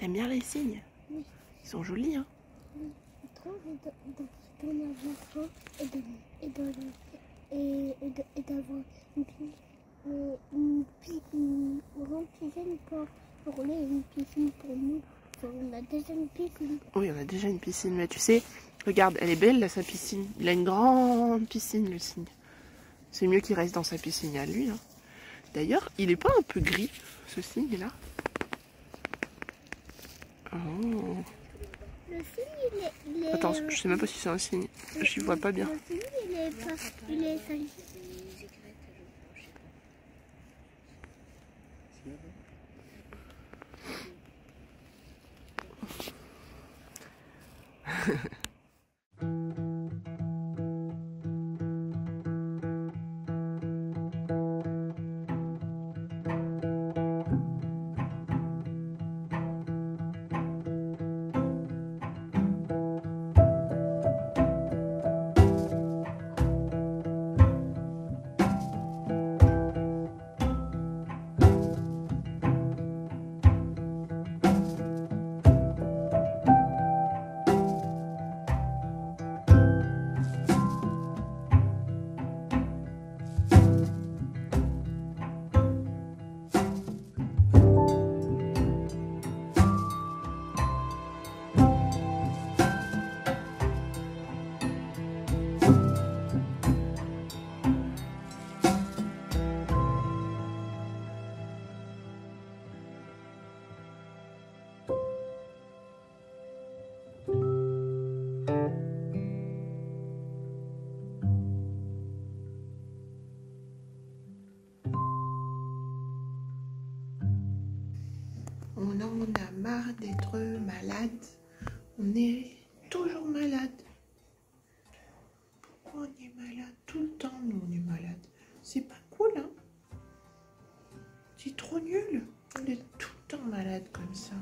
T'aimes bien les cygnes? Oui. Ils sont jolis, hein? Oui, je trouve dans la jardin et d'avoir une grande piscine pour rouler et une piscine pour nous. Enfin, on a déjà une piscine. Oui, on a déjà une piscine, mais tu sais, regarde, elle est belle là, sa piscine. Il a une grande piscine, le cygne. C'est mieux qu'il reste dans sa piscine à lui, hein. D'ailleurs, il est pas un peu gris, ce cygne là? Oh. Le cygne, il est... Attends, je sais même pas si c'est un cygne. J'y vois pas bien. Le cygne, il est sali. On en a marre d'être malade. On est toujours malade. Pourquoi on est malade? Tout le temps, nous, on est malade. C'est pas cool, hein? C'est trop nul. On est tout le temps malade comme ça.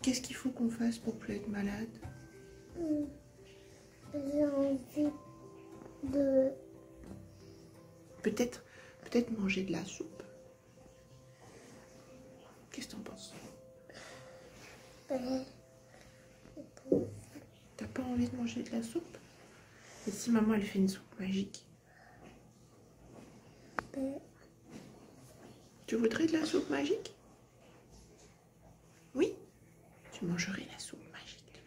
Qu'est-ce qu'il faut qu'on fasse pour plus être malade? J'ai envie de... Peut-être manger de la soupe. Qu'est-ce que t'en penses? T'as pas envie de manger de la soupe? Et si maman elle fait une soupe magique? Tu voudrais de la soupe magique? Oui? Tu mangerais la soupe magique de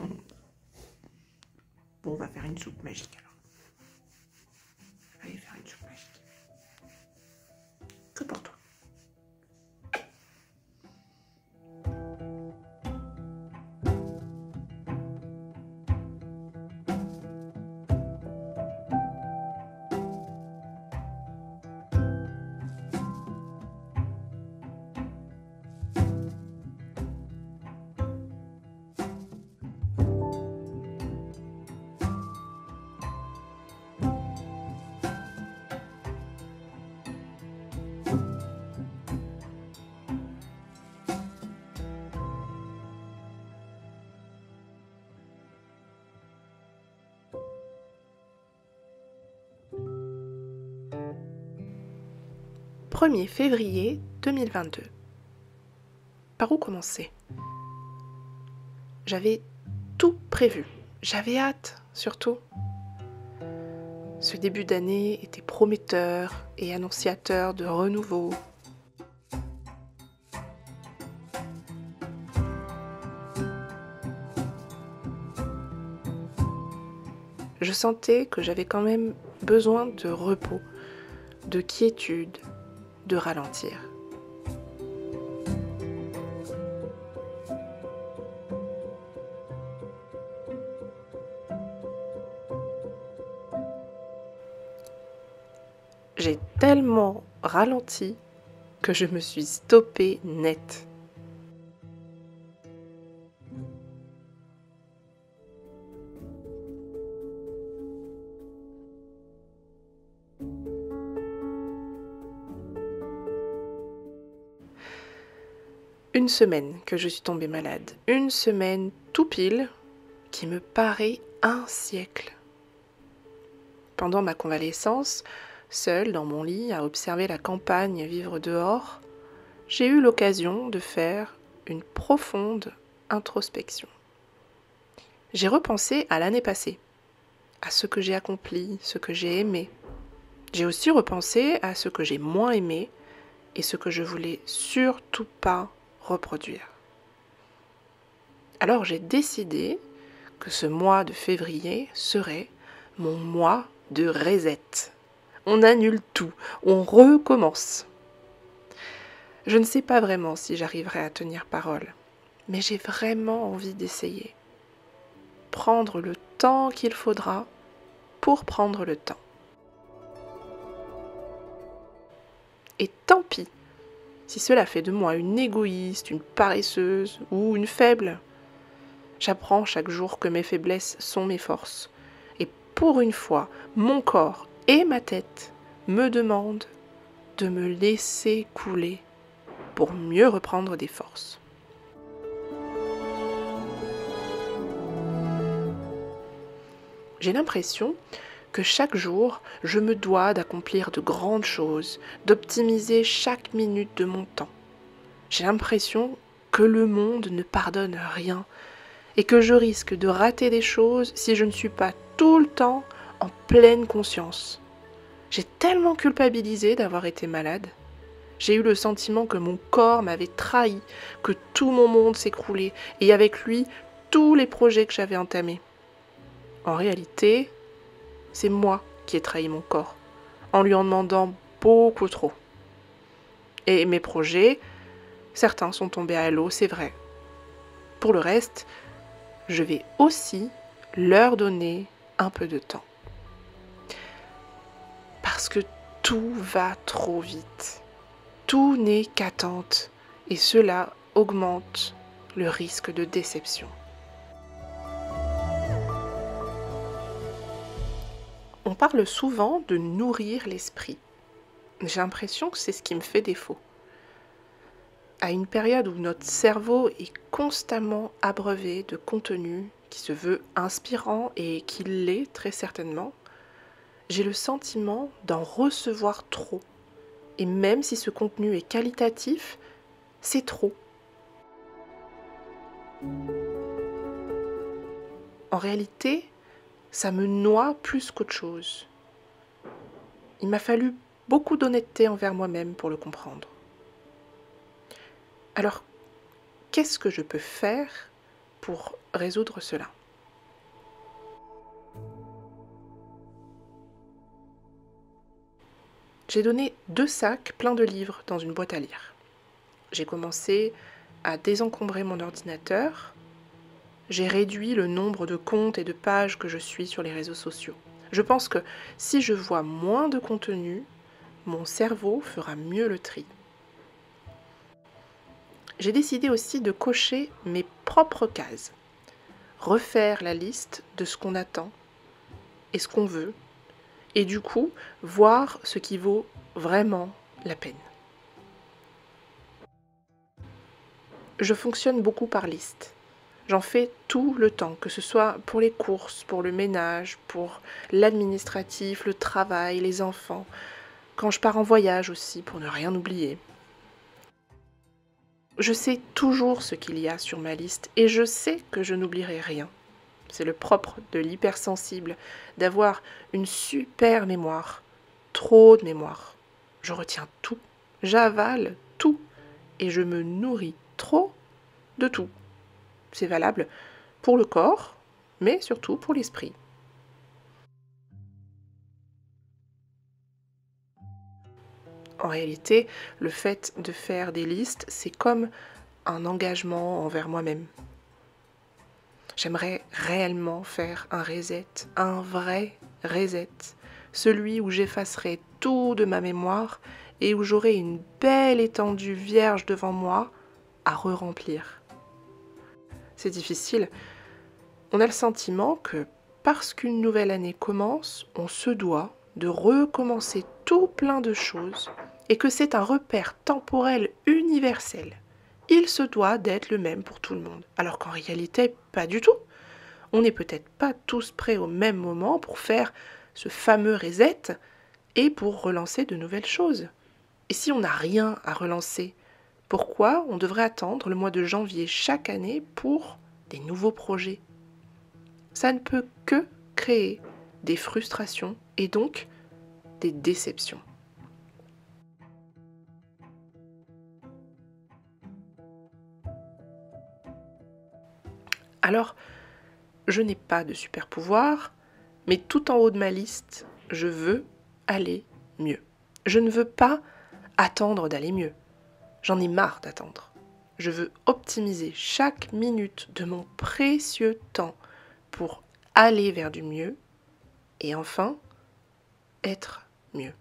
maman. Bon, on va faire une soupe magique alors. Allez faire une soupe magique. Que pour toi. « 1er février 2022. Par où commencer? J'avais tout prévu. J'avais hâte, surtout. Ce début d'année était prometteur et annonciateur de renouveau. Je sentais que j'avais quand même besoin de repos, de quiétude, de ralentir. J'ai tellement ralenti que je me suis stoppée net. Une semaine que je suis tombée malade. Une semaine tout pile qui me paraît un siècle. Pendant ma convalescence, seule dans mon lit à observer la campagne vivre dehors, j'ai eu l'occasion de faire une profonde introspection. J'ai repensé à l'année passée, à ce que j'ai accompli, ce que j'ai aimé. J'ai aussi repensé à ce que j'ai moins aimé et ce que je voulais surtout pas reproduire. Alors j'ai décidé que ce mois de février serait mon mois de reset. On annule tout, on recommence. Je ne sais pas vraiment si j'arriverai à tenir parole, mais j'ai vraiment envie d'essayer. Prendre le temps qu'il faudra pour prendre le temps. Et tant pis si cela fait de moi une égoïste, une paresseuse ou une faible. J'apprends chaque jour que mes faiblesses sont mes forces. Et pour une fois, mon corps et ma tête me demandent de me laisser couler pour mieux reprendre des forces. J'ai l'impression que chaque jour, je me dois d'accomplir de grandes choses, d'optimiser chaque minute de mon temps. J'ai l'impression que le monde ne pardonne rien et que je risque de rater des choses si je ne suis pas tout le temps en pleine conscience. J'ai tellement culpabilisé d'avoir été malade. J'ai eu le sentiment que mon corps m'avait trahi, que tout mon monde s'écroulait et avec lui tous les projets que j'avais entamés. En réalité, c'est moi qui ai trahi mon corps, en lui en demandant beaucoup trop. Et mes projets, certains sont tombés à l'eau, c'est vrai. Pour le reste, je vais aussi leur donner un peu de temps. Parce que tout va trop vite. Tout n'est qu'attente et cela augmente le risque de déception. On parle souvent de nourrir l'esprit. J'ai l'impression que c'est ce qui me fait défaut. À une période où notre cerveau est constamment abreuvé de contenu qui se veut inspirant et qui l'est très certainement, j'ai le sentiment d'en recevoir trop. Et même si ce contenu est qualitatif, c'est trop. En réalité, ça me noie plus qu'autre chose. Il m'a fallu beaucoup d'honnêteté envers moi-même pour le comprendre. Alors, qu'est-ce que je peux faire pour résoudre cela ? J'ai donné 2 sacs pleins de livres dans une boîte à lire. J'ai commencé à désencombrer mon ordinateur. J'ai réduit le nombre de comptes et de pages que je suis sur les réseaux sociaux. Je pense que si je vois moins de contenu, mon cerveau fera mieux le tri. J'ai décidé aussi de cocher mes propres cases. Refaire la liste de ce qu'on attend et ce qu'on veut. Et du coup, voir ce qui vaut vraiment la peine. Je fonctionne beaucoup par liste. J'en fais tout le temps, que ce soit pour les courses, pour le ménage, pour l'administratif, le travail, les enfants. Quand je pars en voyage aussi, pour ne rien oublier. Je sais toujours ce qu'il y a sur ma liste et je sais que je n'oublierai rien. C'est le propre de l'hypersensible, d'avoir une super mémoire, trop de mémoire. Je retiens tout, j'avale tout et je me nourris trop de tout. C'est valable pour le corps, mais surtout pour l'esprit. En réalité, le fait de faire des listes, c'est comme un engagement envers moi-même. J'aimerais réellement faire un reset, un vrai reset, celui où j'effacerai tout de ma mémoire et où j'aurai une belle étendue vierge devant moi à re-remplir. C'est difficile. On a le sentiment que parce qu'une nouvelle année commence, on se doit de recommencer tout plein de choses et que c'est un repère temporel universel. Il se doit d'être le même pour tout le monde, alors qu'en réalité, pas du tout. On n'est peut-être pas tous prêts au même moment pour faire ce fameux reset, et pour relancer de nouvelles choses. Et si on n'a rien à relancer, pourquoi on devrait attendre le mois de janvier chaque année pour des nouveaux projets? Ça ne peut que créer des frustrations et donc des déceptions. Alors, je n'ai pas de super pouvoir, mais tout en haut de ma liste, je veux aller mieux. Je ne veux pas attendre d'aller mieux. J'en ai marre d'attendre. Je veux optimiser chaque minute de mon précieux temps pour aller vers du mieux et enfin être mieux.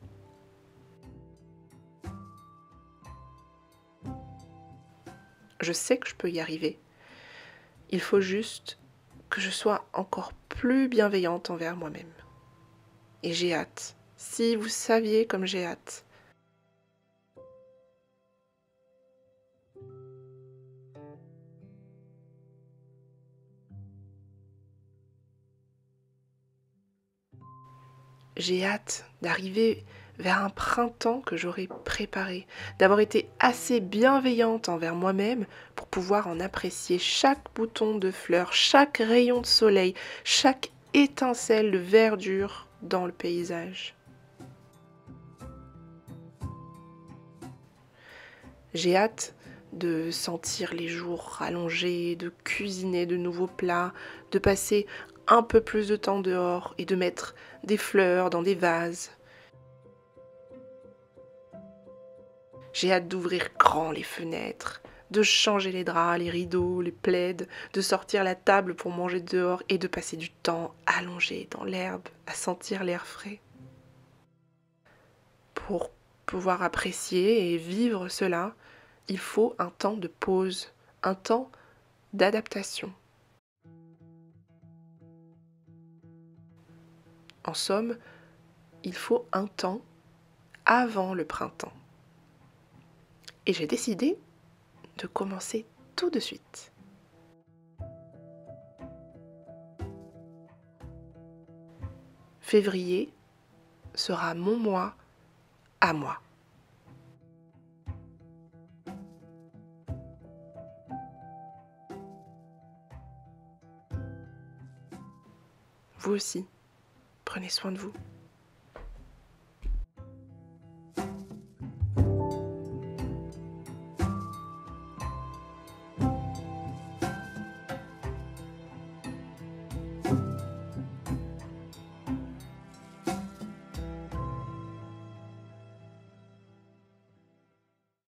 Je sais que je peux y arriver. Il faut juste que je sois encore plus bienveillante envers moi-même. Et j'ai hâte. Si vous saviez comme j'ai hâte. J'ai hâte d'arriver vers un printemps que j'aurai préparé, d'avoir été assez bienveillante envers moi-même pour pouvoir en apprécier chaque bouton de fleurs, chaque rayon de soleil, chaque étincelle de verdure dans le paysage. J'ai hâte de sentir les jours rallongés, de cuisiner de nouveaux plats, de passer un peu plus de temps dehors et de mettre des fleurs dans des vases. J'ai hâte d'ouvrir grand les fenêtres, de changer les draps, les rideaux, les plaids, de sortir la table pour manger dehors et de passer du temps allongé dans l'herbe, à sentir l'air frais. Pour pouvoir apprécier et vivre cela, il faut un temps de pause, un temps d'adaptation. En somme, il faut un temps avant le printemps. Et j'ai décidé de commencer tout de suite. Février sera mon mois à moi. Vous aussi, prenez soin de vous.